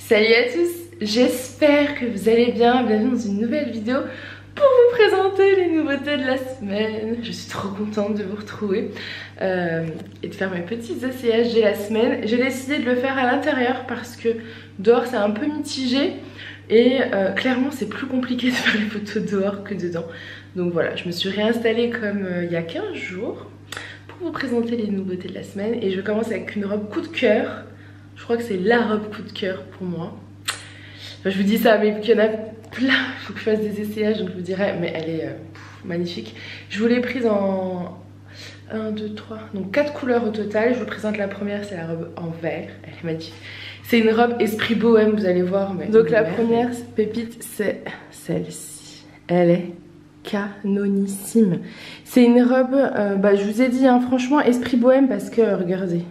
Salut à tous, j'espère que vous allez bien. Bienvenue dans une nouvelle vidéo pour vous présenter les nouveautés de la semaine. Je suis trop contente de vous retrouver et de faire mes petits essayages de la semaine. J'ai décidé de le faire à l'intérieur parce que dehors c'est un peu mitigé et clairement c'est plus compliqué de faire les photos dehors que dedans. Donc voilà, je me suis réinstallée comme il y a 15 jours pour vous présenter les nouveautés de la semaine. Et je commence avec une robe coup de cœur. Je crois que c'est la robe coup de cœur pour moi. Enfin, je vous dis ça, mais qu'il y en a plein, il faut que je fasse des essayages, donc je vous dirai, mais elle est magnifique. Je vous l'ai prise en 1, 2, 3, donc 4 couleurs au total. Je vous présente la première, c'est la robe en vert, elle est magnifique. C'est une robe esprit bohème, vous allez voir. Mais donc la première pépite, c'est celle-ci. Elle est canonissime. C'est une robe, je vous ai dit, hein, franchement, esprit bohème parce que, regardez,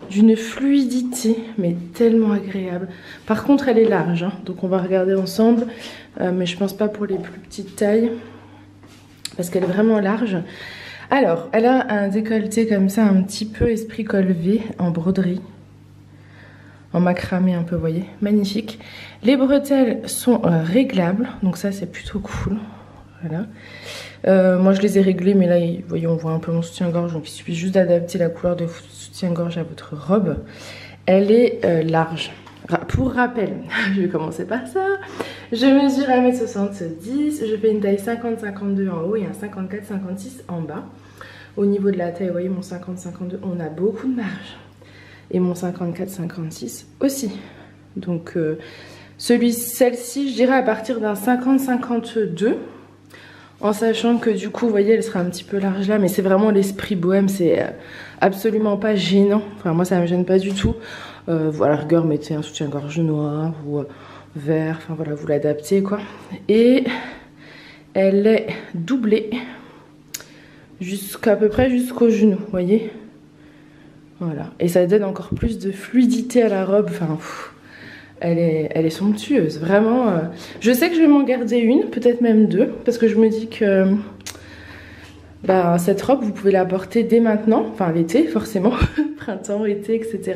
d'une fluidité mais tellement agréable. Par contre elle est large hein, donc on va regarder ensemble, mais je pense pas pour les plus petites tailles parce qu'elle est vraiment large. Alors elle a un décolleté comme ça, un petit peu esprit col V en broderie, en macramé un peu, vous voyez, magnifique. Les bretelles sont réglables, donc ça c'est plutôt cool. Voilà. Moi je les ai réglées, mais là vous voyez on voit un peu mon soutien-gorge, donc il suffit juste d'adapter la couleur de soutien-gorge à votre robe. Elle est large. Pour rappel, je vais commencer par ça. Je mesure 1m70, je fais une taille 50-52 en haut et un 54-56 en bas. Au niveau de la taille, vous voyez mon 50-52, on a beaucoup de marge. Et mon 54-56 aussi. Donc celle-ci, je dirais à partir d'un 50-52. En sachant que du coup, vous voyez, elle sera un petit peu large là, mais c'est vraiment l'esprit bohème, c'est absolument pas gênant. Enfin, moi, ça me gêne pas du tout. Voilà, rigueur, mettez un soutien-gorge noir ou vert, enfin voilà, vous l'adaptez quoi. Et elle est doublée jusqu'à peu près jusqu'au genou, vous voyez. Voilà, et ça donne encore plus de fluidité à la robe, enfin... Elle est somptueuse, vraiment. Je sais que je vais m'en garder une, peut-être même deux, parce que je me dis que cette robe, vous pouvez la porter dès maintenant, enfin l'été forcément, printemps, été, etc.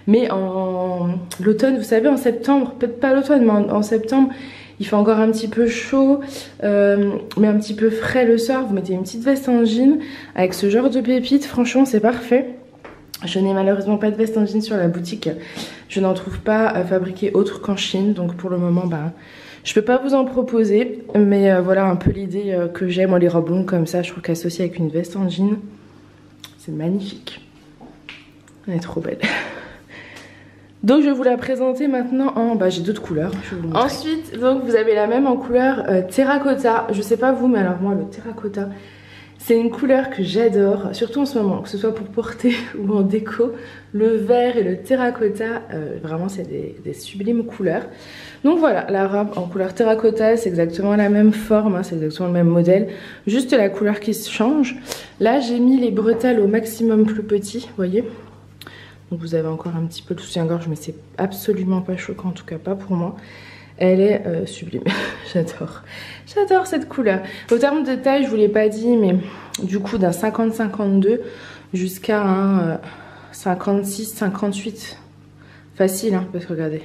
Mais en l'automne, vous savez, en septembre, peut-être pas l'automne, mais en septembre, il fait encore un petit peu chaud, mais un petit peu frais le soir. Vous mettez une petite veste en jean avec ce genre de pépites, franchement, c'est parfait. Je n'ai malheureusement pas de veste en jean sur la boutique. Je n'en trouve pas fabriquée autre qu'en Chine. Donc pour le moment, je peux pas vous en proposer. Mais voilà un peu l'idée que j'ai. Moi, les robes longues comme ça, je trouve qu'associées avec une veste en jean, c'est magnifique. Elle est trop belle. Donc je vais vous la présenter maintenant en... j'ai d'autres couleurs. Je vais vous montrer. Ensuite, donc vous avez la même en couleur terracotta. Je sais pas vous, mais alors moi, le terracotta... c'est une couleur que j'adore, surtout en ce moment, que ce soit pour porter ou en déco. Le vert et le terracotta, vraiment c'est des sublimes couleurs. Donc voilà, la robe en couleur terracotta, c'est exactement la même forme, hein, c'est exactement le même modèle. Juste la couleur qui se change. Là j'ai mis les bretelles au maximum plus petit, vous voyez. Donc vous avez encore un petit peu de soutien-gorge, mais c'est absolument pas choquant, en tout cas pas pour moi. Elle est sublime, j'adore cette couleur. Au terme de taille, je vous l'ai pas dit, mais du coup d'un 50-52 jusqu'à un 56-58. Facile, hein, parce que regardez,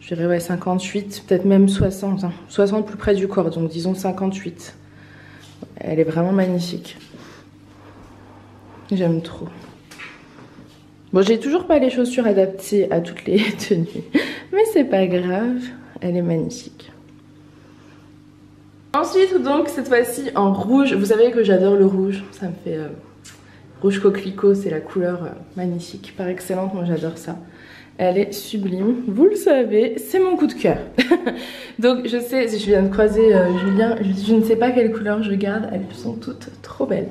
je dirais ouais, 58, peut-être même 60, hein. 60 plus près du corps, donc disons 58. Elle est vraiment magnifique. J'aime trop. Bon, j'ai toujours pas les chaussures adaptées à toutes les tenues, mais c'est pas grave, elle est magnifique. Ensuite, donc, cette fois-ci en rouge. Vous savez que j'adore le rouge, ça me fait rouge coquelicot, c'est la couleur magnifique, par excellente, moi j'adore ça. Elle est sublime, vous le savez, c'est mon coup de cœur. Donc je sais, je viens de croiser Julien, je ne sais pas quelle couleur je garde, elles sont toutes trop belles.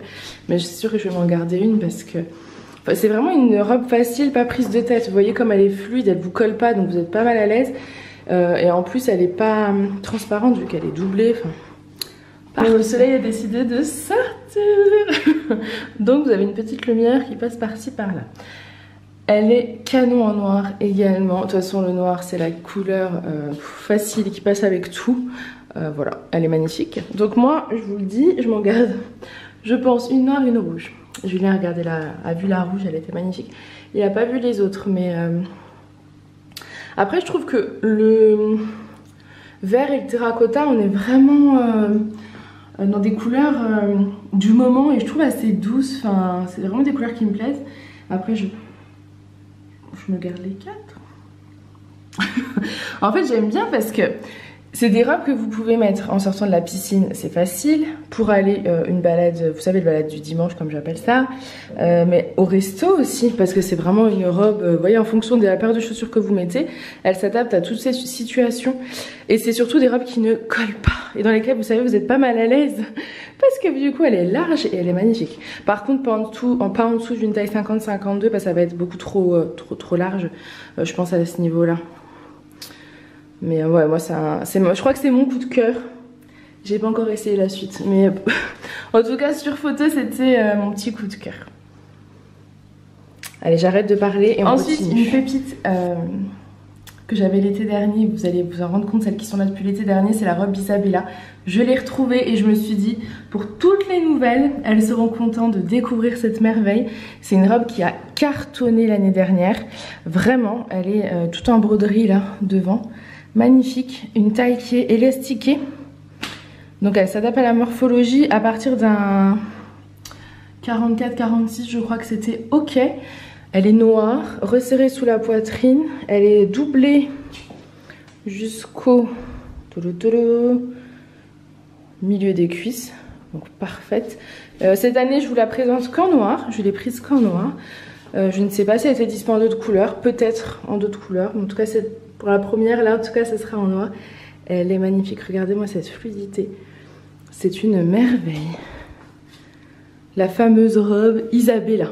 Mais je suis sûre que je vais m'en garder une parce que... Enfin, c'est vraiment une robe facile, pas prise de tête. Vous voyez comme elle est fluide, elle vous colle pas, donc vous êtes pas mal à l'aise. Et en plus, elle est pas transparente vu qu'elle est doublée. Enfin, le soleil a décidé de sortir. Donc vous avez une petite lumière qui passe par-ci, par-là. Elle est canon en noir également. De toute façon, le noir, c'est la couleur facile qui passe avec tout. Voilà, elle est magnifique. Donc moi, je vous le dis, je m'en garde, je pense, une noire, une rouge. Julien a vu la rouge, elle était magnifique. Il n'a pas vu les autres, mais après je trouve que le vert et le terracotta, on est vraiment dans des couleurs du moment et je trouve assez douces. Enfin, c'est vraiment des couleurs qui me plaisent. Après, je me garde les 4. En fait, j'aime bien parce que c'est des robes que vous pouvez mettre en sortant de la piscine, c'est facile. Pour aller une balade, vous savez, le balade du dimanche comme j'appelle ça. Mais au resto aussi, parce que c'est vraiment une robe, vous voyez, en fonction de la paire de chaussures que vous mettez, elle s'adapte à toutes ces situations. Et c'est surtout des robes qui ne collent pas. Et dans lesquelles, vous savez, vous êtes pas mal à l'aise. Parce que du coup, elle est large et elle est magnifique. Par contre, pas en dessous d'une taille 50-52, parce que ça va être beaucoup trop large, je pense, à ce niveau-là. Mais ouais, moi, je crois que c'est mon coup de cœur. J'ai pas encore essayé la suite. Mais en tout cas, sur photo, c'était mon petit coup de cœur. Allez, j'arrête de parler et on continue. Ensuite, une pépite que j'avais l'été dernier. Vous allez vous en rendre compte, celles qui sont là depuis l'été dernier, c'est la robe Isabella. Je l'ai retrouvée et je me suis dit, pour toutes les nouvelles, elles seront contentes de découvrir cette merveille. C'est une robe qui a cartonné l'année dernière. Vraiment, elle est toute en broderie là, devant. Magnifique, une taille qui est élastiquée. Donc elle s'adapte à la morphologie à partir d'un 44-46, je crois que c'était ok. Elle est noire, resserrée sous la poitrine. Elle est doublée jusqu'au milieu des cuisses. Donc parfaite. Cette année, je vous la présente qu'en noir. Je l'ai prise qu'en noir. Je ne sais pas si elle était disponible en d'autres couleurs. Peut-être en d'autres couleurs. En tout cas, pour la première, là, en tout cas, ce sera en noir. Elle est magnifique. Regardez-moi cette fluidité. C'est une merveille. La fameuse robe Isabella.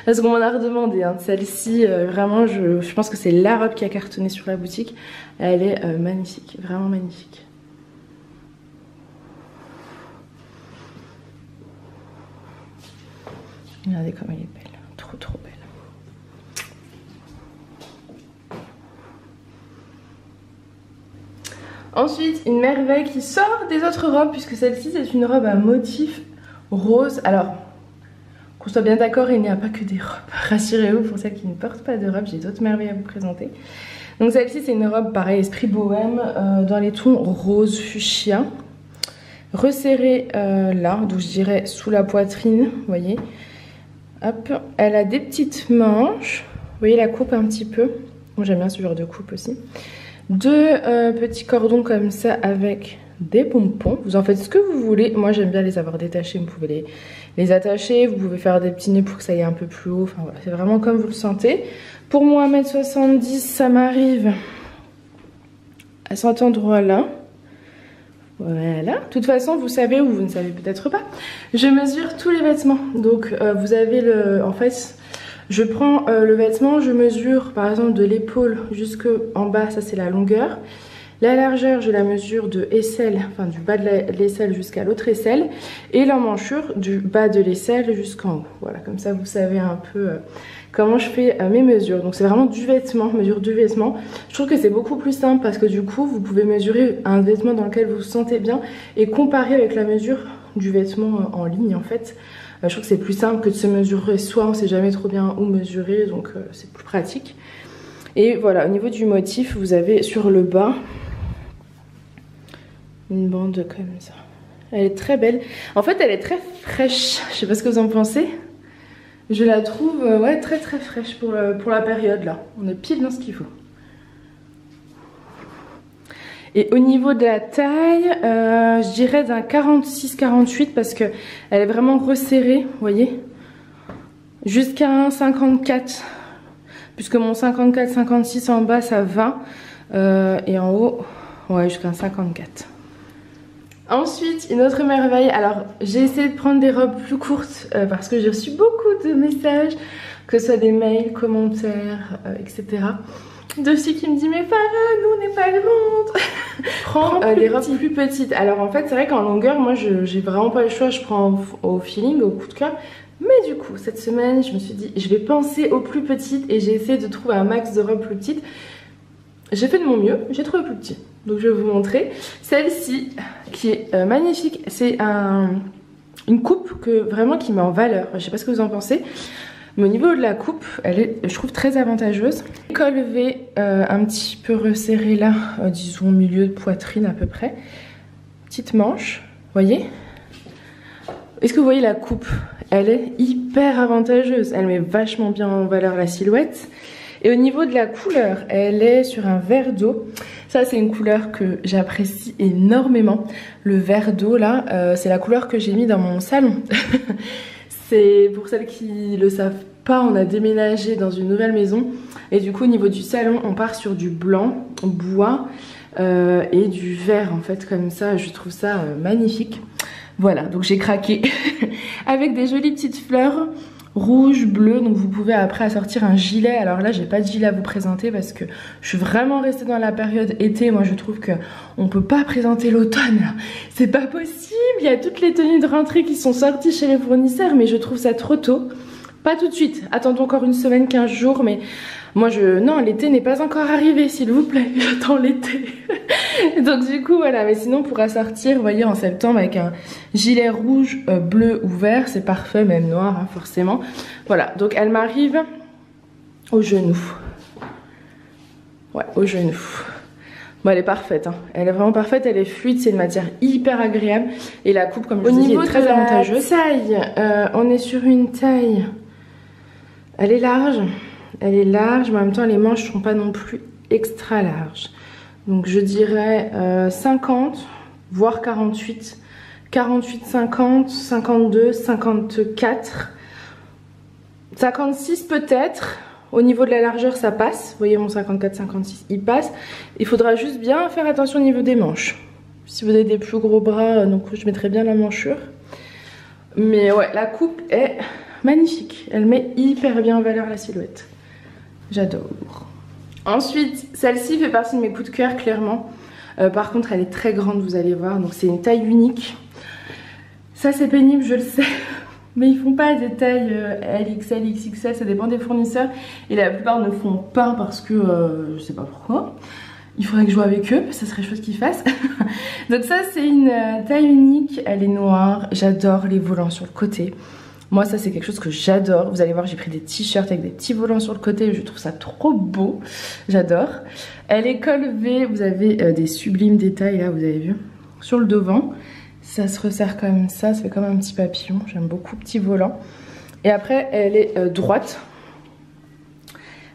Parce qu'on m'en a redemandé. Hein. Celle-ci, vraiment, je pense que c'est la robe qui a cartonné sur la boutique. Elle est magnifique. Vraiment magnifique. Regardez comme elle est belle. Trop, trop belle. Ensuite, une merveille qui sort des autres robes, puisque celle-ci, c'est une robe à motif rose. Alors, qu'on soit bien d'accord, il n'y a pas que des robes. Rassurez-vous, pour celles qui ne portent pas de robe, j'ai d'autres merveilles à vous présenter. Donc celle-ci, c'est une robe, pareil, esprit bohème, dans les tons rose fuchsia. Resserrée là, donc je dirais sous la poitrine, vous voyez. Hop, elle a des petites manches. Vous voyez la coupe un petit peu. Moi, j'aime bien ce genre de coupe aussi. Deux petits cordons comme ça avec des pompons. Vous en faites ce que vous voulez. Moi, j'aime bien les avoir détachés. Vous pouvez les attacher. Vous pouvez faire des petits nœuds pour que ça aille un peu plus haut. Enfin, voilà, c'est vraiment comme vous le sentez. Pour moi, 1m70, ça m'arrive à cet endroit-là. Voilà. De toute façon, vous savez, ou vous ne savez peut-être pas, je mesure tous les vêtements. Donc, vous avez en fait... Je prends le vêtement, je mesure par exemple de l'épaule jusqu'en bas, ça c'est la longueur. La largeur, je la mesure de aisselle, enfin du bas de l'aisselle jusqu'à l'autre aisselle. Et l'emmanchure du bas de l'aisselle jusqu'en haut. Voilà, comme ça vous savez un peu comment je fais mes mesures. Donc c'est vraiment du vêtement, mesure du vêtement. Je trouve que c'est beaucoup plus simple parce que du coup vous pouvez mesurer un vêtement dans lequel vous vous sentez bien et comparer avec la mesure du vêtement en ligne en fait. Je trouve que c'est plus simple que de se mesurer soi, on ne sait jamais trop bien où mesurer, donc c'est plus pratique. Et voilà, au niveau du motif, vous avez sur le bas une bande comme ça. Elle est très belle. En fait, elle est très fraîche. Je sais pas ce que vous en pensez. Je la trouve ouais, très très fraîche pour la période là. On est pile dans ce qu'il faut. Et au niveau de la taille, je dirais d'un 46-48 parce qu'elle est vraiment resserrée, vous voyez, jusqu'à un 54. Puisque mon 54-56 en bas, ça va. Et en haut, ouais, jusqu'à un 54. Ensuite, une autre merveille. Alors, j'ai essayé de prendre des robes plus courtes parce que j'ai reçu beaucoup de messages, que ce soit des mails, commentaires, etc. De filles qui me disent mais Farah, nous on n'est pas grandes. Prends des robes plus petites. Alors en fait c'est vrai qu'en longueur moi j'ai vraiment pas le choix, je prends au feeling, au coup de cœur. Mais du coup cette semaine je me suis dit je vais penser aux plus petites et j'ai essayé de trouver un max de robes plus petites. J'ai fait de mon mieux, j'ai trouvé plus petit. Donc je vais vous montrer. Celle-ci qui est magnifique, c'est une coupe vraiment qui met en valeur. Je sais pas ce que vous en pensez. Mais au niveau de la coupe, elle est, je trouve, très avantageuse. Col V un petit peu resserré là, disons au milieu de poitrine à peu près. Petite manche, voyez? Est-ce que vous voyez la coupe? Elle est hyper avantageuse. Elle met vachement bien en valeur la silhouette. Et au niveau de la couleur, elle est sur un vert d'eau. Ça, c'est une couleur que j'apprécie énormément. Le vert d'eau, là, c'est la couleur que j'ai mis dans mon salon. C'est pour celles qui le savent pas, on a déménagé dans une nouvelle maison. Et du coup, au niveau du salon, on part sur du blanc, bois et du vert, en fait, comme ça. Je trouve ça magnifique. Voilà, donc j'ai craqué avec des jolies petites fleurs rouge, bleu, donc vous pouvez après assortir un gilet. Alors là j'ai pas de gilet à vous présenter parce que je suis vraiment restée dans la période été. Moi je trouve que on peut pas présenter l'automne, c'est pas possible. Il y a toutes les tenues de rentrée qui sont sorties chez les fournisseurs, mais je trouve ça trop tôt. Pas tout de suite, attendons encore une semaine, 15 jours, mais moi non, l'été n'est pas encore arrivé, s'il vous plaît, j'attends l'été. Donc du coup voilà, mais sinon pour assortir, vous voyez, en septembre avec un gilet rouge, bleu ou vert, c'est parfait, même noir hein, forcément. Voilà, donc elle m'arrive au genou. Ouais, au genou. Bon, elle est parfaite, hein. Elle est vraiment parfaite, elle est fluide, c'est une matière hyper agréable. Et la coupe, comme je vous dis, est très avantageuse. Taille, on est sur une taille, elle est large. Elle est large, mais en même temps les manches sont pas non plus extra larges. Donc je dirais 50, voire 48. 48, 50, 52, 54, 56 peut-être. Au niveau de la largeur ça passe. Vous voyez mon 54, 56, il passe. Il faudra juste bien faire attention au niveau des manches. Si vous avez des plus gros bras, donc je mettrai bien la manchure. Mais ouais, la coupe est magnifique. Elle met hyper bien en valeur la silhouette. J'adore. Ensuite, celle-ci fait partie de mes coups de cœur, clairement. Par contre, elle est très grande, vous allez voir. Donc, c'est une taille unique. Ça, c'est pénible, je le sais. Mais ils font pas des tailles LXL, XXL, ça dépend des fournisseurs. Et la plupart ne font pas parce que je sais pas pourquoi. Il faudrait que je joue avec eux, ça serait chose qu'ils fassent. Donc ça, c'est une taille unique. Elle est noire. J'adore les volants sur le côté. Moi ça c'est quelque chose que j'adore. Vous allez voir, j'ai pris des t-shirts avec des petits volants sur le côté. Je trouve ça trop beau. J'adore. Elle est col V. Vous avez des sublimes détails là, vous avez vu. Sur le devant. Ça se resserre comme ça. Ça fait comme un petit papillon. J'aime beaucoup. Petit volant. Et après elle est droite.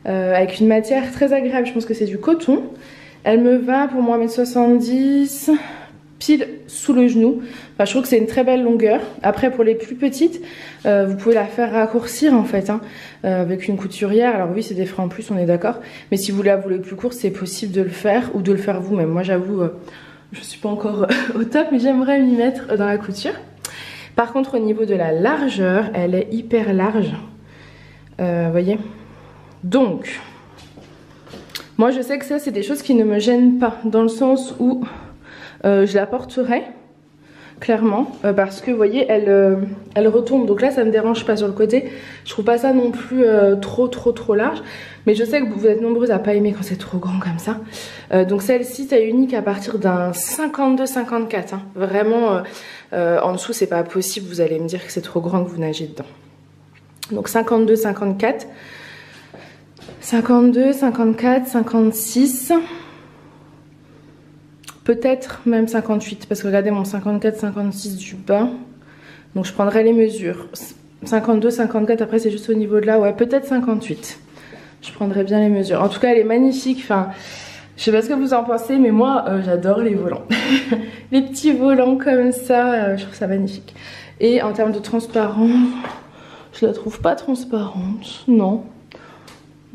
Avec une matière très agréable. Je pense que c'est du coton. Elle me va pour moi 1m70. Pile sous le genou. Enfin, je trouve que c'est une très belle longueur. Après pour les plus petites, vous pouvez la faire raccourcir en fait hein, avec une couturière. Alors oui c'est des frais en plus, on est d'accord. Mais si vous la voulez plus courte, c'est possible de le faire ou de le faire vous-même. Moi j'avoue, je suis pas encore au top, mais j'aimerais m'y mettre dans la couture. Par contre au niveau de la largeur, elle est hyper large. Voyez. Donc, moi je sais que ça c'est des choses qui ne me gênent pas. Dans le sens où je la porterai clairement parce que vous voyez elle retombe, donc là ça me dérange pas sur le côté. Je trouve pas ça non plus trop large, mais je sais que vous êtes nombreuses à pas aimer quand c'est trop grand comme ça. Donc celle-ci taille unique à partir d'un 52-54 hein. Vraiment en dessous c'est pas possible, vous allez me dire que c'est trop grand, que vous nagez dedans. Donc 52-54, 52, 54, 56, peut-être même 58, parce que regardez mon 54, 56 du bas. Donc je prendrai les mesures. 52, 54, après c'est juste au niveau de là, ouais, peut-être 58. Je prendrai bien les mesures. En tout cas, elle est magnifique. Enfin, je sais pas ce que vous en pensez, mais moi, j'adore les volants. Les petits volants comme ça, je trouve ça magnifique. Et en termes de transparence, je la trouve pas transparente, non.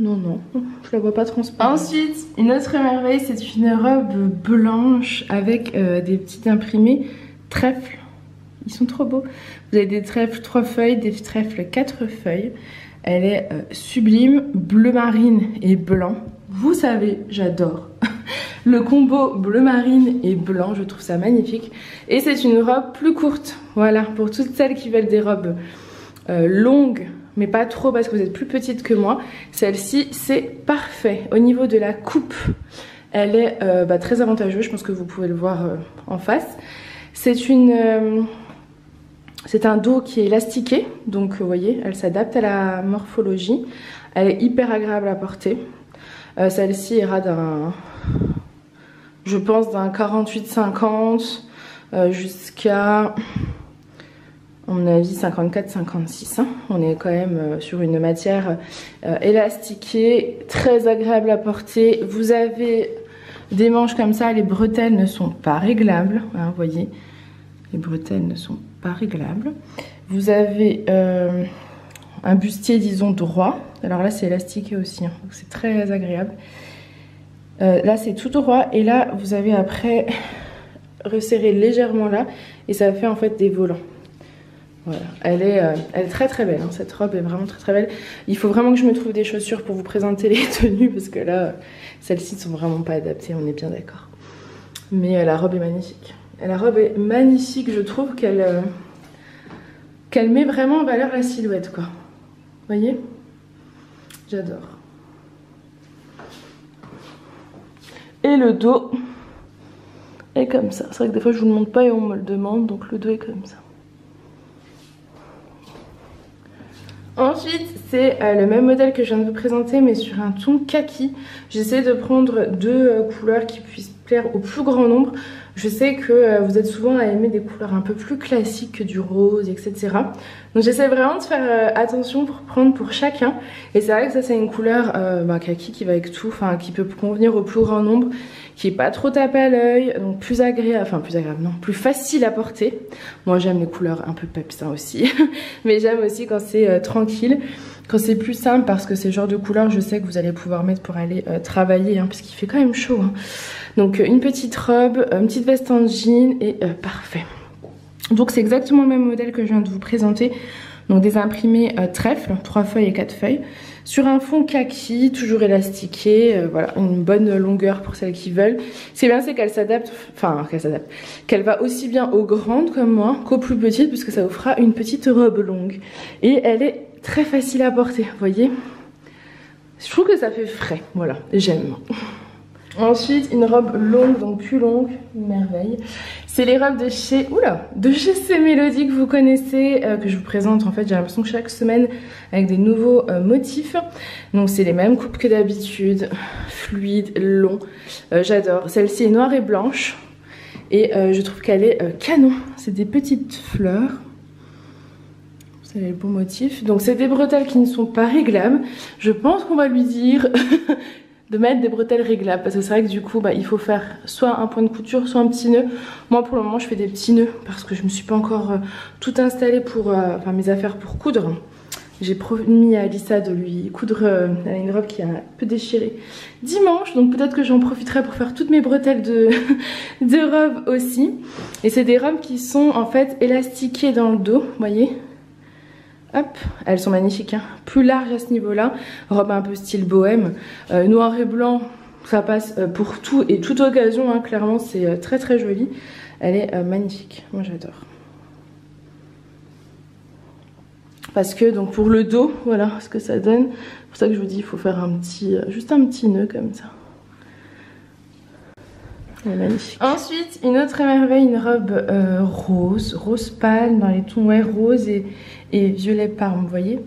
Non, je la vois pas transparente. Ensuite, une autre merveille, c'est une robe blanche avec des petits imprimés trèfles. Ils sont trop beaux. Vous avez des trèfles 3 feuilles, des trèfles 4 feuilles. Elle est sublime, bleu marine et blanc. Vous savez, j'adore. Le combo bleu marine et blanc, je trouve ça magnifique. Et c'est une robe plus courte. Voilà, pour toutes celles qui veulent des robes longues, mais pas trop parce que vous êtes plus petite que moi. Celle-ci, c'est parfait. Au niveau de la coupe, elle est très avantageuse. Je pense que vous pouvez le voir en face. C'est une C'est un dos qui est élastiqué, donc vous voyez, elle s'adapte à la morphologie. Elle est hyper agréable à porter. Celle-ci ira d'un, je pense, d'un 48-50 jusqu'à, à mon avis, 54-56. Hein. On est quand même sur une matière élastiquée, très agréable à porter. Vous avez des manches comme ça, les bretelles ne sont pas réglables, hein, vous voyez, les bretelles ne sont pas réglables. Vous avez un bustier, disons, droit. Alors là, c'est élastiqué aussi, hein, donc c'est très agréable. Là, c'est tout droit, et là, vous avez après resserré légèrement là, et ça fait en fait des volants. Voilà, elle est très très belle, hein. Cette robe est vraiment très très belle. Il faut vraiment que je me trouve des chaussures pour vous présenter les tenues, parce que là, celles-ci ne sont vraiment pas adaptées, on est bien d'accord. Mais la robe est magnifique. Et la robe est magnifique, je trouve qu'elle met vraiment en valeur la silhouette, quoi. Vous voyez? J'adore. Et le dos est comme ça. C'est vrai que des fois je vous le montre pas et on me le demande, donc le dos est comme ça. Ensuite, c'est le même modèle que je viens de vous présenter, mais sur un ton kaki. J'essaie de prendre deux couleurs qui puissent plaire au plus grand nombre. Je sais que vous êtes souvent à aimer des couleurs un peu plus classiques que du rose, etc. Donc j'essaie vraiment de faire attention pour prendre pour chacun. Et c'est vrai que ça, c'est une couleur kaki qui va avec tout, enfin qui peut convenir au plus grand nombre, qui est pas trop tapé à l'œil, donc plus agréable, enfin plus agréable, non, plus facile à porter. Moi j'aime les couleurs un peu peps aussi, mais j'aime aussi quand c'est tranquille, quand c'est plus simple, parce que c'est le genre de couleur, je sais que vous allez pouvoir mettre pour aller travailler, hein, parce qu'il fait quand même chaud. Hein. Donc une petite robe, une petite veste en jean et parfait. Donc c'est exactement le même modèle que je viens de vous présenter. Donc des imprimés trèfle, 3 feuilles et 4 feuilles, sur un fond kaki, toujours élastiqué, voilà, une bonne longueur pour celles qui veulent. Ce qui est bien, c'est qu'elle s'adapte, qu'elle va aussi bien aux grandes comme moi qu'aux plus petites, puisque ça vous fera une petite robe longue. Et elle est très facile à porter, vous voyez. Je trouve que ça fait frais, voilà, j'aime. Ensuite, une robe longue, donc plus longue, une merveille. C'est les robes de chez C'est Mélodie que vous connaissez, que je vous présente en fait, j'ai l'impression que chaque semaine avec des nouveaux motifs. Donc c'est les mêmes coupes que d'habitude, fluide, long, j'adore. Celle-ci est noire et blanche et je trouve qu'elle est canon. C'est des petites fleurs. C'est le beau motif. Donc c'est des bretelles qui ne sont pas réglables. Je pense qu'on va lui dire de mettre des bretelles réglables, parce que c'est vrai que du coup il faut faire soit un point de couture, soit un petit nœud. Moi pour le moment je fais des petits nœuds parce que je me suis pas encore tout installé pour mes affaires pour coudre. J'ai promis à Alissa de lui coudre elle a une robe qui est un peu déchirée dimanche, donc peut-être que j'en profiterai pour faire toutes mes bretelles de robes aussi. Et c'est des robes qui sont en fait élastiquées dans le dos, vous voyez. Hop, elles sont magnifiques, hein. Plus large à ce niveau-là, robe un peu style bohème, noir et blanc, ça passe pour tout et toute occasion, hein. Clairement c'est très très joli, elle est magnifique, moi j'adore. Parce que donc pour le dos, voilà ce que ça donne, c'est pour ça que je vous dis il faut faire un petit, juste un petit nœud comme ça. Elle est magnifique. Ensuite, une autre merveille, une robe rose pâle, dans les tons rose et violet parme, vous voyez,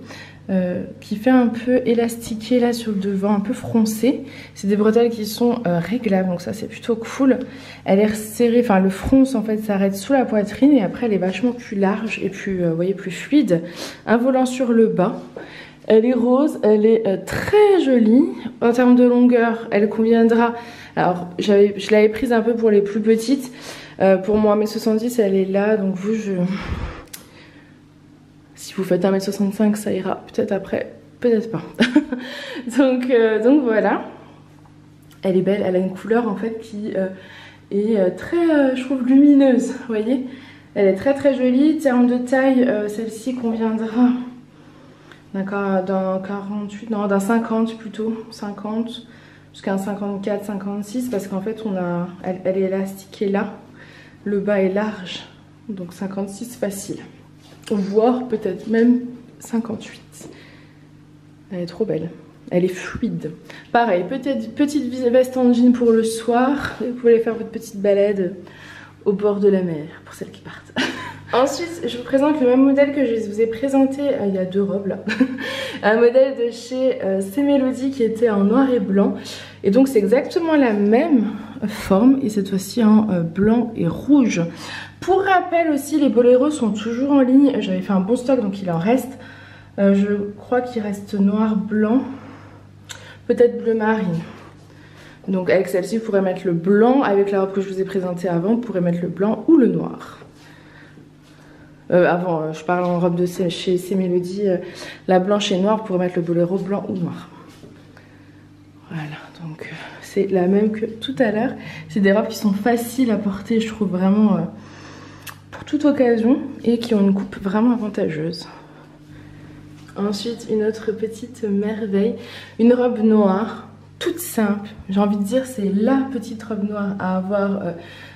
qui fait un peu élastiqué là sur le devant, un peu froncé. C'est des bretelles qui sont réglables, donc ça c'est plutôt cool. Elle est resserrée, enfin le fronce en fait s'arrête sous la poitrine et après elle est vachement plus large et plus, vous voyez, plus fluide. Un volant sur le bas. Elle est rose, elle est très jolie. En termes de longueur, elle conviendra. Alors, je l'avais prise un peu pour les plus petites. Pour moi, 1m70, elle est là. Donc vous, si vous faites 1m65, ça ira. Peut-être après, peut-être pas. donc voilà. Elle est belle. Elle a une couleur en fait qui est très, je trouve, lumineuse. Vous voyez, elle est très très jolie. En termes de taille, celle-ci conviendra d'un 48, non, d'un 50 plutôt, 50 jusqu'à un 54, 56, parce qu'en fait elle est élastiquée là, le bas est large, donc 56 facile, voire peut-être même 58. Elle est trop belle, elle est fluide. Pareil, peut-être petite veste en jean pour le soir, vous pouvez aller faire votre petite balade au bord de la mer, pour celles qui partent. Ensuite, je vous présente le même modèle que je vous ai présenté, il y a 2 robes là. Un modèle de chez C'est Mélodie qui était en noir et blanc. Et donc c'est exactement la même forme et cette fois-ci en blanc et rouge. Pour rappel aussi, les boléros sont toujours en ligne. J'avais fait un bon stock donc il en reste. Je crois qu'il reste noir, blanc, peut-être bleu marine. Donc avec celle-ci, vous pourrez mettre le blanc. Avec la robe que je vous ai présentée avant, vous pourrez mettre le blanc ou le noir. Je parle en robe de chez C'est Mélodie, la blanche et noire, vous pourrez mettre le boléro blanc ou noir. Voilà, donc c'est la même que tout à l'heure. C'est des robes qui sont faciles à porter, je trouve vraiment pour toute occasion et qui ont une coupe vraiment avantageuse. Ensuite, une autre petite merveille, une robe noire, toute simple. J'ai envie de dire, c'est la petite robe noire à avoir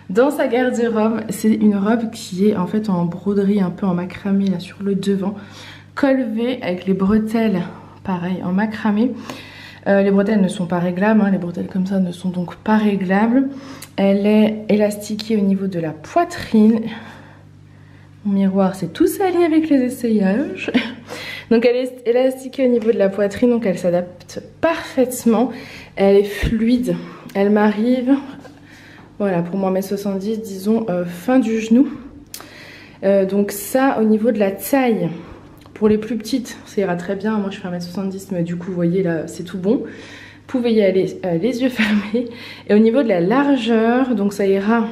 dans sa garde-robe. C'est une robe qui est en fait en broderie, un peu en macramé là sur le devant, col V avec les bretelles, pareil en macramé. Les bretelles ne sont pas réglables, hein, les bretelles comme ça ne sont donc pas réglables. Elle est élastiquée au niveau de la poitrine. Mon miroir c'est tout sali avec les essayages. Donc elle est élastiquée au niveau de la poitrine, donc elle s'adapte parfaitement. Elle est fluide, elle m'arrive, voilà, pour moi 1m70, disons fin du genou. Donc ça au niveau de la taille, pour les plus petites, ça ira très bien. Moi je fais 1m70, mais du coup vous voyez là c'est tout bon. Vous pouvez y aller les yeux fermés. Et au niveau de la largeur, donc ça ira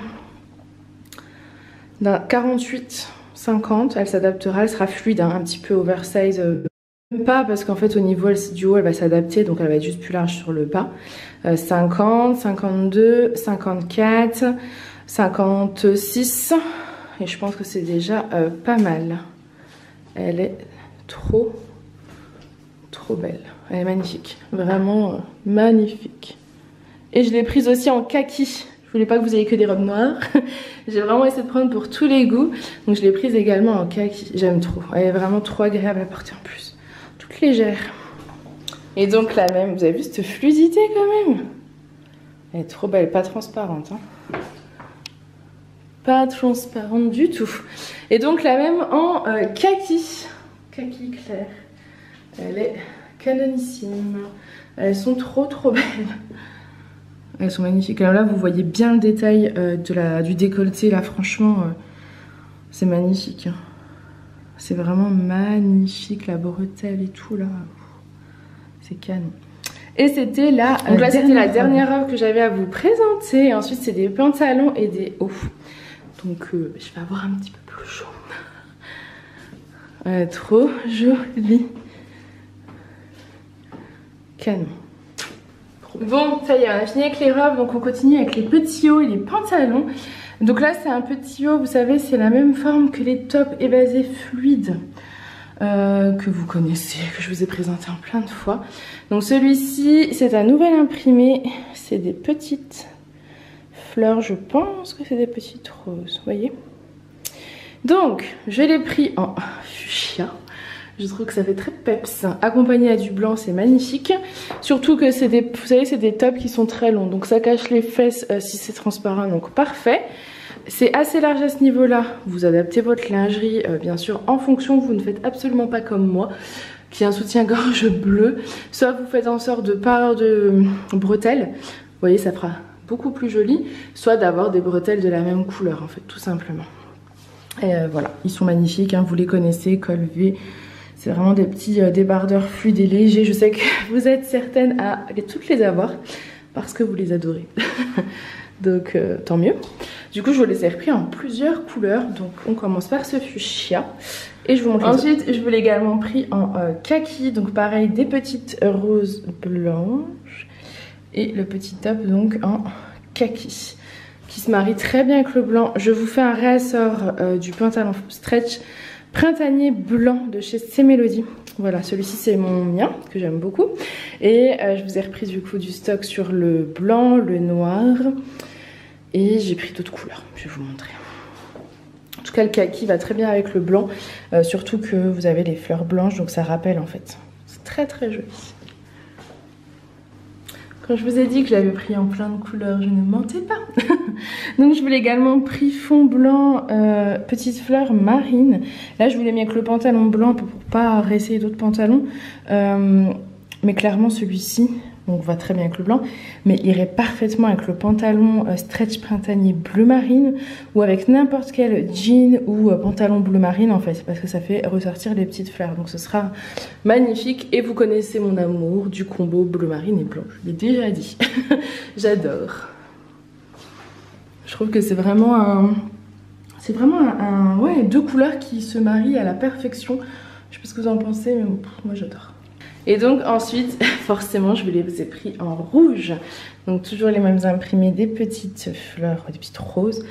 d'un 48-50, elle s'adaptera, elle sera fluide, hein, un petit peu oversize. Pas parce qu'en fait au niveau du haut elle va s'adapter, donc elle va être juste plus large sur le bas. 50, 52, 54, 56 et je pense que c'est déjà pas mal. Elle est trop belle, elle est magnifique, vraiment magnifique. Et je l'ai prise aussi en kaki. Je voulais pas que vous ayez que des robes noires. J'ai vraiment essayé de prendre pour tous les goûts. Donc je l'ai prise également en kaki. J'aime trop. Elle est vraiment trop agréable à porter en plus. Toute légère. Et donc la même, vous avez vu cette fluidité quand même? Elle est trop belle, pas transparente. Hein. Pas transparente du tout. Et donc la même en kaki. Kaki clair. Elle est canonissime. Elles sont trop belles. Elles sont magnifiques. Alors là, vous voyez bien le détail du décolleté. Là, franchement, c'est magnifique. Hein. C'est vraiment magnifique. La bretelle et tout, là. C'est canon. Et c'était la dernière robe que j'avais à vous présenter. Et ensuite, c'est des pantalons et des hauts. Donc, je vais avoir un petit peu plus chaud. Trop jolie. Canon. Bon, ça y est, on a fini avec les robes, donc on continue avec les petits hauts et les pantalons. Donc là, c'est un petit haut, vous savez, c'est la même forme que les tops évasés fluides que vous connaissez, que je vous ai présenté en plein de fois. Donc celui-ci, c'est un nouvel imprimé, c'est des petites fleurs, je pense que c'est des petites roses, vous voyez. Donc, je l'ai pris en fuchsia. Je trouve que ça fait très peps. Accompagné à du blanc, c'est magnifique. Surtout que c'est des, vous savez, c'est des tops qui sont très longs. Donc ça cache les fesses si c'est transparent. Donc parfait. C'est assez large à ce niveau-là. Vous adaptez votre lingerie, bien sûr, en fonction. Vous ne faites absolument pas comme moi, qui a un soutien-gorge bleu. Soit vous faites en sorte de pas avoir de bretelles. Vous voyez, ça fera beaucoup plus joli. Soit d'avoir des bretelles de la même couleur, en fait, tout simplement. Et voilà, ils sont magnifiques. Hein, vous les connaissez, col V. C'est vraiment des petits débardeurs fluides et légers. Je sais que vous êtes certaines à toutes les avoir parce que vous les adorez. Donc tant mieux. Du coup, je vous les ai repris en plusieurs couleurs. Donc on commence par ce fuchsia. Et je vous montre. Ensuite, je vous l'ai également pris en kaki. Donc pareil, des petites roses blanches. Et le petit top donc en kaki. Qui se marie très bien avec le blanc. Je vous fais un réassort du pantalon stretch printanier blanc de chez C'est Mélodie. Voilà, celui-ci c'est mon mien, que j'aime beaucoup. Et je vous ai repris du coup du stock sur le blanc, le noir. Et j'ai pris d'autres couleurs, je vais vous montrer. En tout cas, le kaki va très bien avec le blanc. Surtout que vous avez les fleurs blanches, donc ça rappelle en fait. C'est très joli. Quand je vous ai dit que j'avais pris en plein de couleurs, je ne mentais pas. Donc je voulais également pris fond blanc, petite fleur marine. Là je voulais mis avec le pantalon blanc pour pas réessayer d'autres pantalons. Mais clairement celui-ci, donc va très bien avec le blanc, mais irait parfaitement avec le pantalon stretch printanier bleu marine ou avec n'importe quel jean ou pantalon bleu marine en fait, parce que ça fait ressortir les petites fleurs. Donc ce sera magnifique et vous connaissez mon amour du combo bleu marine et blanc, je l'ai déjà dit. J'adore. Je trouve que c'est vraiment ouais, deux couleurs qui se marient à la perfection. Je sais pas ce que vous en pensez, mais moi j'adore. Et donc ensuite, forcément, je vous les ai pris en rouge. Donc toujours les mêmes imprimés, des petites fleurs, des petites roses.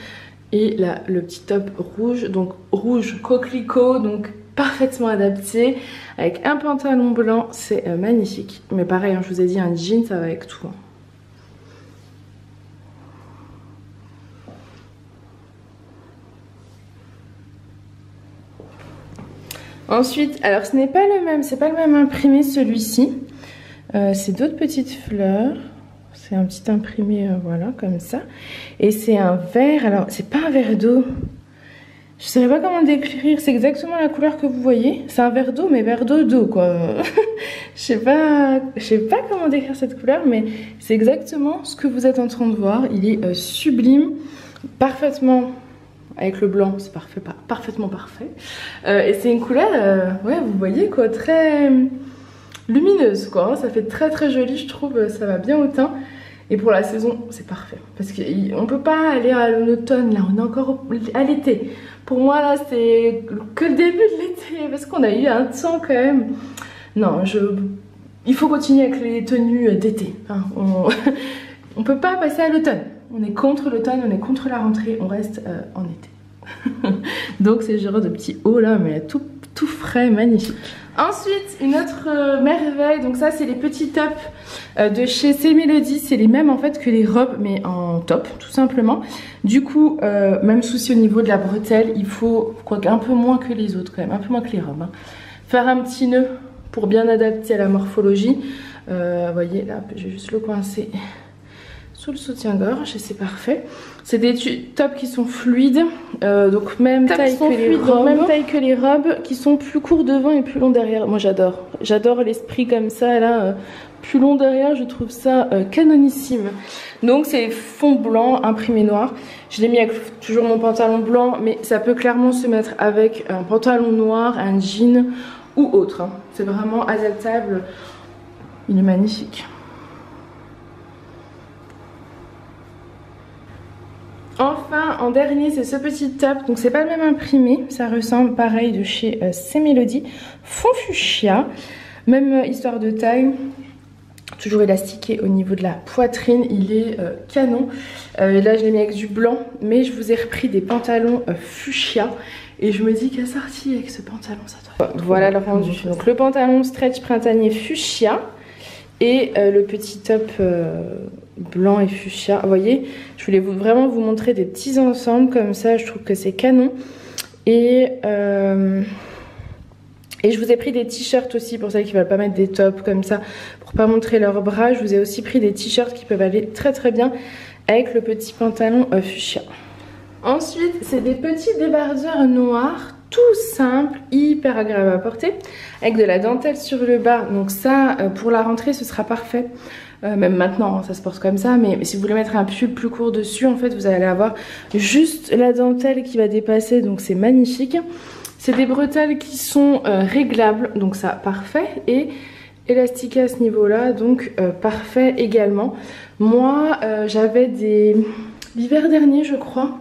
Et là, le petit top rouge, donc rouge coquelicot, donc parfaitement adapté. Avec un pantalon blanc, c'est magnifique. Mais pareil, hein, je vous ai dit, un jean, ça va avec tout. Ensuite, alors ce n'est pas le même, c'est pas le même imprimé celui-ci. C'est d'autres petites fleurs. C'est un petit imprimé, voilà, comme ça. Et c'est un vert, alors c'est pas un verre d'eau. Je sais pas comment décrire, c'est exactement la couleur que vous voyez. C'est un verre d'eau, mais verre d'eau quoi. Je sais pas comment décrire cette couleur, mais c'est exactement ce que vous êtes en train de voir. Il est sublime, parfaitement... Avec le blanc, c'est parfait, parfaitement parfait. Et c'est une couleur, ouais, vous voyez quoi, très lumineuse quoi. Ça fait très très joli, je trouve, ça va bien au teint. Et pour la saison, c'est parfait. Parce qu'on peut pas aller à l'automne, là, on est encore à l'été. Pour moi, là, c'est que le début de l'été, parce qu'on a eu un temps quand même. Non, il faut continuer avec les tenues d'été. Hein. On peut pas passer à l'automne. On est contre l'automne, on est contre la rentrée, on reste en été. Donc c'est genre de petits hauts là, mais tout frais, magnifique. Ensuite, une autre merveille, donc ça c'est les petits tops de chez C'est Mélodie. C'est les mêmes en fait que les robes, mais en top, tout simplement. Du coup, même souci au niveau de la bretelle, il faut, quoique un peu moins que les autres quand même, un peu moins que les robes. Hein. Faire un petit nœud pour bien adapter à la morphologie. Vous voyez là, je vais juste le coincer sous le soutien-gorge et c'est parfait. C'est des tops qui sont fluides, donc même taille que les robes, qui sont plus courts devant et plus longs derrière. Moi j'adore l'esprit comme ça là, plus long derrière, je trouve ça canonissime. Donc c'est fond blanc imprimé noir. Je l'ai mis avec toujours mon pantalon blanc, mais ça peut clairement se mettre avec un pantalon noir, un jean ou autre. Hein. C'est vraiment adaptable. Il est magnifique. Enfin, en dernier, c'est ce petit top. Donc, c'est pas le même imprimé. Ça ressemble pareil de chez C'est Mélodie. Fond fuchsia. Même histoire de taille. Toujours élastiqué au niveau de la poitrine. Il est canon. Là, je l'ai mis avec du blanc. Mais je vous ai repris des pantalons fuchsia. Et je me dis qu'à sortir avec ce pantalon, ça doit être... Voilà le rendu. Donc, le pantalon stretch printanier fuchsia. Et le petit top blanc et fuchsia. Vous voyez, je voulais vraiment vous montrer des petits ensembles comme ça. Je trouve que c'est canon. Et je vous ai pris des t-shirts aussi pour celles qui ne veulent pas mettre des tops comme ça. Pour pas montrer leurs bras. Je vous ai aussi pris des t-shirts qui peuvent aller très très bien avec le petit pantalon fuchsia. Ensuite, c'est des petits débardeurs noirs. Tout simple, hyper agréable à porter, avec de la dentelle sur le bas. Donc ça, pour la rentrée, ce sera parfait. Même maintenant, ça se porte comme ça. Mais si vous voulez mettre un pull plus court dessus, en fait, vous allez avoir juste la dentelle qui va dépasser. Donc c'est magnifique. C'est des bretelles qui sont réglables. Donc ça, parfait. Et élastiquées à ce niveau-là. Donc parfait également. Moi, j'avais des... l'hiver dernier, je crois.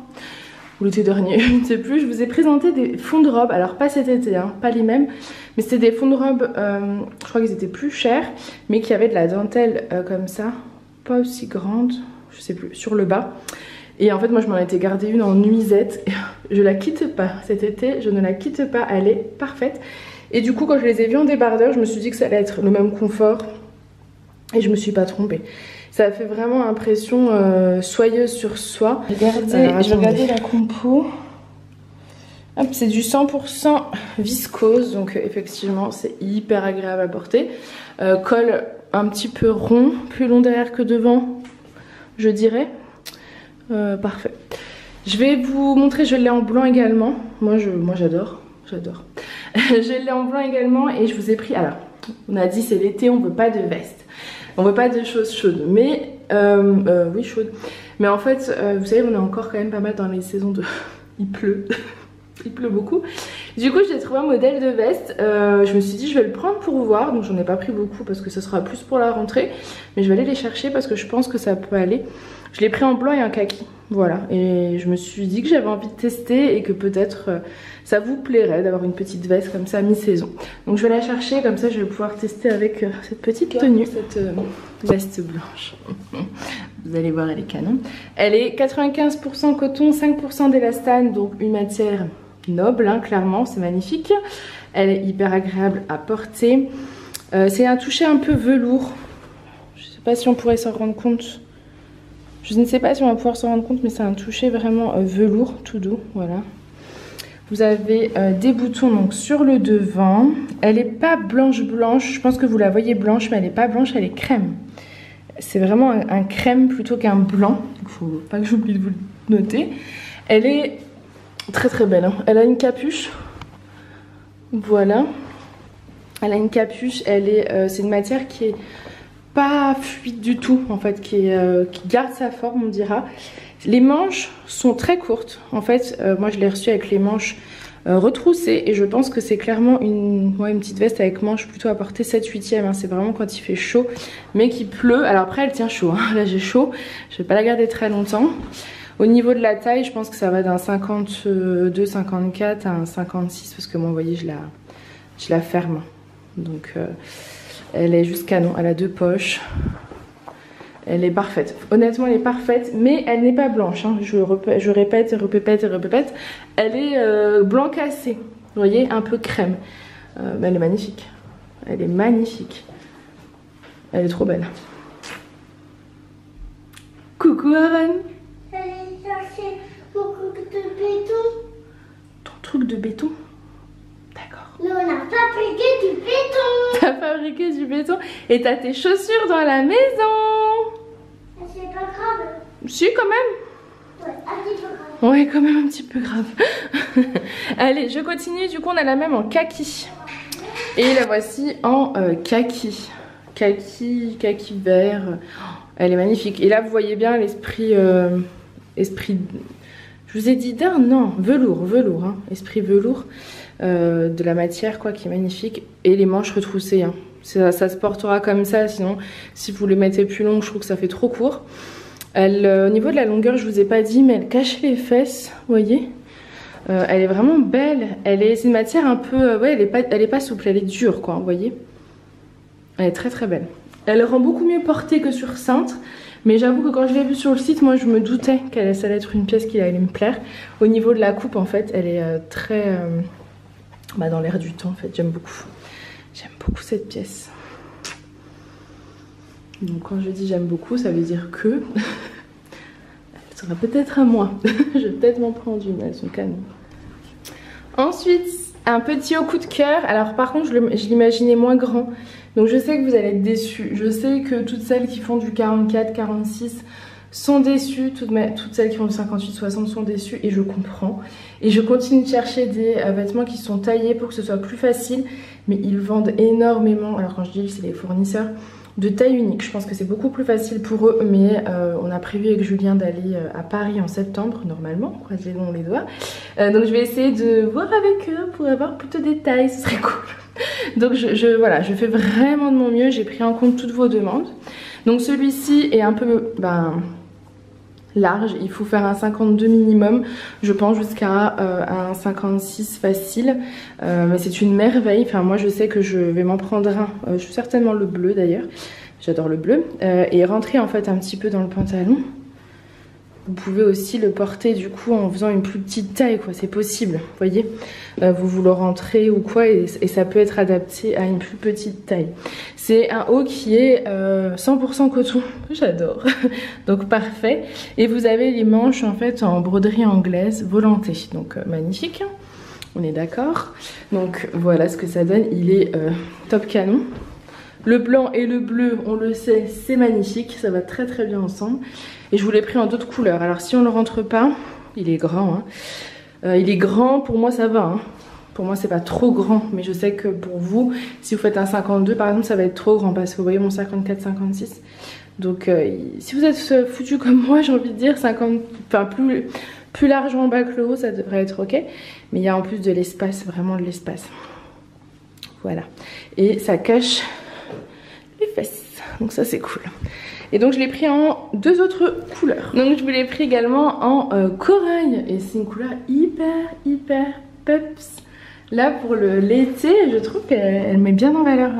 Ou l'été dernier, je ne sais plus, je vous ai présenté des fonds de robe, alors pas cet été, hein, pas les mêmes, mais c'était des fonds de robe, je crois qu'ils étaient plus chers, mais qui avaient de la dentelle comme ça, pas aussi grande, je sais plus, sur le bas. Et en fait, moi je m'en étais gardé une en nuisette, je la quitte pas cet été, je ne la quitte pas, elle est parfaite. Et du coup, quand je les ai vus en débardeur, je me suis dit que ça allait être le même confort, et je me suis pas trompée. Ça fait vraiment impression soyeuse sur soi. Je vais regarder la compo. C'est du 100% viscose, donc effectivement c'est hyper agréable à porter. Colle un petit peu rond, plus long derrière que devant, je dirais. Parfait. Je vais vous montrer, je l'ai en blanc également. Moi j'adore. Je l'ai en blanc également et je vous ai pris... Alors, on a dit c'est l'été, on veut pas de veste. On veut pas de choses chaudes. Mais, oui chaudes. Mais en fait, vous savez, on est encore quand même pas mal dans les saisons de... Il pleut. Il pleut beaucoup. Du coup j'ai trouvé un modèle de veste. Je me suis dit je vais le prendre pour voir. Donc j'en ai pas pris beaucoup parce que ça sera plus pour la rentrée. Mais je vais aller les chercher parce que je pense que ça peut aller. Je l'ai pris en blanc et en kaki. Voilà. Et je me suis dit que j'avais envie de tester et que peut-être ça vous plairait d'avoir une petite veste comme ça mi-saison. Donc je vais la chercher, comme ça je vais pouvoir tester avec cette petite tenue, cette veste blanche. Vous allez voir, elle est canon. Elle est 95% coton, 5% d'élastane, donc une matière noble, hein, clairement, c'est magnifique. Elle est hyper agréable à porter. C'est un toucher un peu velours. Je ne sais pas si on pourrait s'en rendre compte. Je ne sais pas si on va pouvoir s'en rendre compte, mais c'est un toucher vraiment velours, tout doux, voilà. Vous avez des boutons donc sur le devant. Elle n'est pas blanche, je pense que vous la voyez blanche, mais elle n'est pas blanche, elle est crème. C'est vraiment un crème plutôt qu'un blanc. Il ne faut pas que j'oublie de vous le noter. Elle est très très belle, hein. Elle a une capuche. Voilà. Elle a une capuche. C'est une matière qui est pas fluide du tout, en fait, qui garde sa forme, on dira. Les manches sont très courtes. En fait, moi je l'ai reçue avec les manches retroussées et je pense que c'est clairement une petite veste avec manches plutôt à porter 7/8e. Hein. C'est vraiment quand il fait chaud, mais qu'il pleut. Alors après, elle tient chaud. Hein. Là, j'ai chaud. Je vais pas la garder très longtemps. Au niveau de la taille, je pense que ça va d'un 52-54 à un 56 parce que moi, vous voyez, je la ferme. Donc, elle est juste canon. Elle a 2 poches. Elle est parfaite. Honnêtement, elle est parfaite, mais elle n'est pas blanche. Hein. Je répète et répète. Elle est blanc cassé. Vous voyez, un peu crème. Mais elle est magnifique. Elle est magnifique. Elle est trop belle. Coucou Aaron. J'allais chercher mon truc de béton. Ton truc de béton? D'accord. Mais on a fabriqué du béton. T'as fabriqué du béton et t'as tes chaussures dans la maison. C'est pas grave. Si, quand même. Ouais, un petit peu grave. Ouais, quand même un petit peu grave. Allez, je continue. Du coup, on a la même en kaki. Et la voici en kaki. Kaki vert. Elle est magnifique. Et là, vous voyez bien l'esprit... Je vous ai dit d'un, non, velours, hein. Esprit velours de la matière, quoi, qui est magnifique. Et les manches retroussées, hein. Ça se portera comme ça, sinon si vous les mettez plus longues, je trouve que ça fait trop court. Au niveau de la longueur, je vous ai pas dit, mais elle cache les fesses, vous voyez. Elle est vraiment belle. C'est une matière un peu, ouais, elle est pas souple, elle est dure, quoi, vous voyez. Elle est très très belle. Elle rend beaucoup mieux portée que sur cintre, mais j'avoue que quand je l'ai vue sur le site, moi je me doutais qu'elle allait être une pièce qui allait me plaire. Au niveau de la coupe, en fait, elle est très dans l'air du temps, en fait, j'aime beaucoup. J'aime beaucoup cette pièce. Donc quand je dis j'aime beaucoup, ça veut dire que elle sera peut-être à moi. Je vais peut-être m'en prendre une, elles sont canon. Ensuite, un petit haut coup de cœur. Alors par contre, je l'imaginais moins grand. Donc je sais que vous allez être déçus. Je sais que toutes celles qui font du 44, 46 sont déçues. Toutes celles qui font du 58, 60 sont déçues et je comprends. Et je continue de chercher des vêtements qui sont taillés pour que ce soit plus facile. Mais ils vendent énormément, alors quand je dis c'est les fournisseurs, de taille unique. Je pense que c'est beaucoup plus facile pour eux, mais on a prévu avec Julien d'aller à Paris en septembre, normalement, croisez-nous les doigts. Donc je vais essayer de voir avec eux pour avoir plutôt des tailles, ce serait cool. Donc voilà, je fais vraiment de mon mieux, j'ai pris en compte toutes vos demandes. Donc celui-ci est un peu large, il faut faire un 52 minimum, je pense jusqu'à un 56 facile, mais c'est une merveille. Enfin moi je sais que je vais m'en prendre un, certainement le bleu d'ailleurs, j'adore le bleu, et rentrer en fait un petit peu dans le pantalon. Vous pouvez aussi le porter du coup en faisant une plus petite taille, quoi, c'est possible, vous voyez. Vous le rentrez ou quoi et ça peut être adapté à une plus petite taille. C'est un haut qui est 100% coton, j'adore, donc parfait. Et vous avez les manches en fait en broderie anglaise volantée, donc magnifique, on est d'accord. Donc voilà ce que ça donne, il est top canon. Le blanc et le bleu, on le sait, c'est magnifique, ça va très très bien ensemble. Et je vous l'ai pris en d'autres couleurs. Alors si on ne le rentre pas, il est grand. Hein. Il est grand, pour moi ça va. Hein. Pour moi c'est pas trop grand, mais je sais que pour vous, si vous faites un 52 par exemple, ça va être trop grand parce que vous voyez mon 54-56. Donc si vous êtes foutu comme moi, j'ai envie de dire 50, enfin plus large en bas que le haut, ça devrait être ok. Mais il y a en plus de l'espace, vraiment de l'espace. Voilà. Et ça cache les fesses. Donc ça c'est cool. Et donc je l'ai pris en deux autres couleurs. Donc je vous l'ai pris également en corail. Et c'est une couleur hyper peps. Là pour l'été, je trouve qu'elle met bien en valeur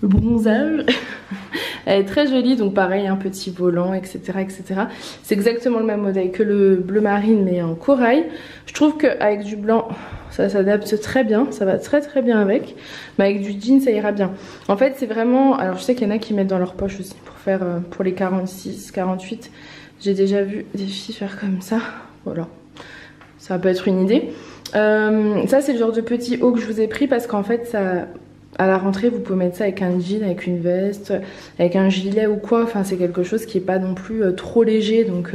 le bronzage. Elle est très jolie, donc pareil, un petit volant, etc. C'est exactement le même modèle que le bleu marine, mais en corail. Je trouve qu'avec du blanc, ça s'adapte très bien, ça va très bien avec. Mais avec du jean, ça ira bien. En fait, c'est vraiment... Alors, je sais qu'il y en a qui mettent dans leur poche aussi pour faire pour les 46, 48. J'ai déjà vu des filles faire comme ça. Voilà, ça peut être une idée. Ça, c'est le genre de petit haut que je vous ai pris parce qu'en fait, ça... À la rentrée, vous pouvez mettre ça avec un jean, avec une veste, avec un gilet ou quoi. Enfin, c'est quelque chose qui est pas non plus trop léger. Donc,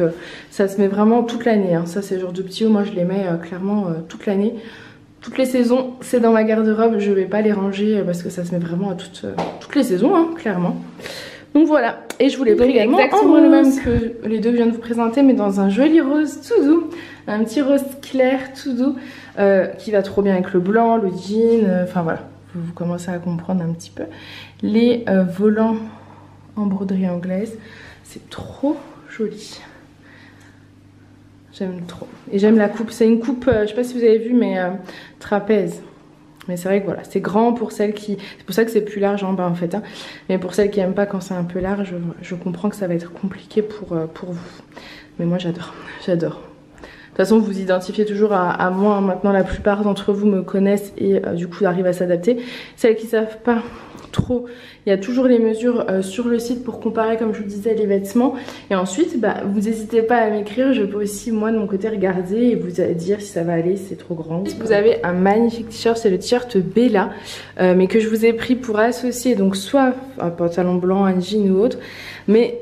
ça se met vraiment toute l'année. Hein. Ça, c'est le genre de petits hauts. Moi, je les mets clairement toute l'année. Toutes les saisons, c'est dans ma garde-robe. Je vais pas les ranger parce que ça se met vraiment à toutes les saisons, hein, clairement. Donc voilà. Et je vous l'ai pris également exactement le même que les deux que je viens de vous présenter, mais dans un joli rose tout doux. Un petit rose clair tout doux qui va trop bien avec le blanc, le jean. Enfin, voilà. Vous commencez à comprendre un petit peu. Les volants en broderie anglaise, c'est trop joli. J'aime trop. Et j'aime la coupe. C'est une coupe, je sais pas si vous avez vu, mais trapèze. Mais c'est vrai que voilà, c'est grand pour celles qui... C'est pour ça que c'est plus large en bas en fait. Hein. Mais pour celles qui n'aiment pas quand c'est un peu large, je comprends que ça va être compliqué pour vous. Mais moi j'adore, j'adore. De toute façon, vous vous identifiez toujours à moi. Maintenant, la plupart d'entre vous me connaissent et du coup, arrivent à s'adapter. Celles qui ne savent pas trop, il y a toujours les mesures sur le site pour comparer, comme je vous disais, les vêtements. Et ensuite, bah, vous n'hésitez pas à m'écrire. Je peux aussi, moi, de mon côté, regarder et vous dire si ça va aller, si c'est trop grand. Vous avez un magnifique t-shirt, c'est le t-shirt Bella, mais que je vous ai pris pour associer, donc soit un pantalon blanc, un jean ou autre, mais...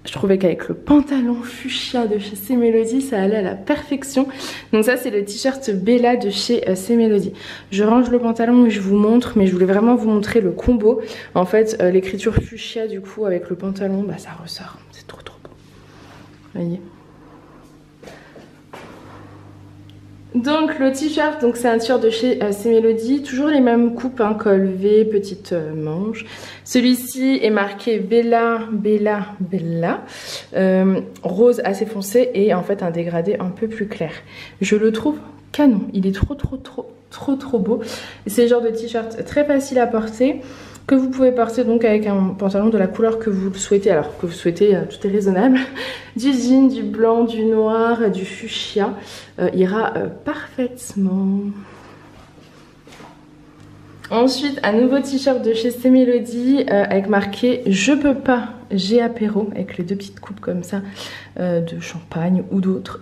Je trouvais qu'avec le pantalon fuchsia de chez C-Melody, ça allait à la perfection. Donc ça, c'est le t-shirt Bella de chez C-Melody. Je range le pantalon et je vous montre, mais je voulais vraiment vous montrer le combo. En fait, l'écriture fuchsia, du coup, avec le pantalon, bah ça ressort. C'est trop beau. Voyez. Donc le t-shirt, donc c'est un t-shirt de chez C-Melody, toujours les mêmes coupes, hein, col V, petite manche. Celui-ci est marqué Bella, rose assez foncé et en fait un dégradé un peu plus clair. Je le trouve canon, il est trop beau. C'est le genre de t-shirt très facile à porter, que vous pouvez porter donc avec un pantalon de la couleur que vous le souhaitez. Alors que vous souhaitez, tout est raisonnable. Du jean, du blanc, du noir, du fuchsia ira parfaitement. Ensuite, un nouveau t-shirt de chez C-Melody avec marqué Je peux pas, j'ai apéro, avec les deux petites coupes comme ça de champagne ou d'autres.